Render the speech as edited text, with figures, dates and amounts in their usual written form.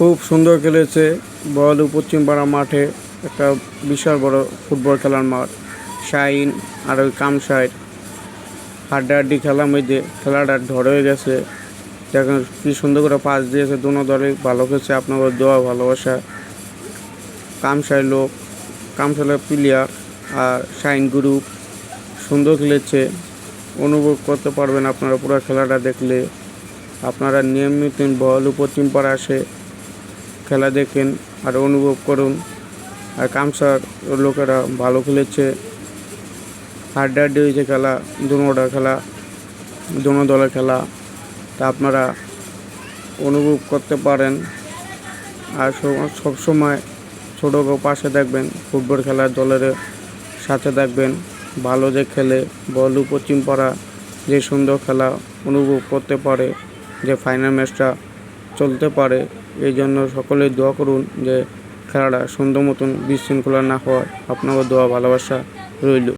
খুব সুন্দর খেলেছে। বড়ালু পশ্চিমপাড়া মাঠে একটা বিশাল বড় ফুটবল খেলার মাঠ। শাহিন আর ওই কামসাইড হাড্ডাহাড্ডি খেলার মধ্যে খেলাটা ঢড় হয়ে গেছে। দেখেন কি সুন্দর করে পাস দিয়েছে, দুনো দলে ভালো খেলছে। আপনাদের দোয়া ভালোবাসা। কামসাইলের প্লেয়ার আর শাহিন গ্রুপ সুন্দর খেলেছে। অনুভব করতে পারবেন আপনারা পুরো খেলাটা দেখলে। আপনারা নিয়মিত বড়ালু পশ্চিমপাড়া আসে খেলা দেখেন আর অনুভব করুন। আর কামসার লোকেরা ভালো খেলেছে, হাড্ডাহাড্ডি হয়েছে খেলা, দুনো দলের খেলা। তা আপনারা অনুভব করতে পারেন। আর সবসময় ছোটোকেও পাশে দেখবেন, ফুটবল খেলার দলের সাথে দেখবেন। ভালো যে খেলে বড়ালু পশ্চিমপাড়া যে সুন্দর খেলা অনুভব করতে পারে, যে ফাইনাল ম্যাচটা চলতে পারে। এই জন্য সকলে দোয়া করুন যে খেলাটা সুন্দর মতন বিশৃঙ্খলা না হয়। আপনাদের দোয়া ভালোবাসা রইল।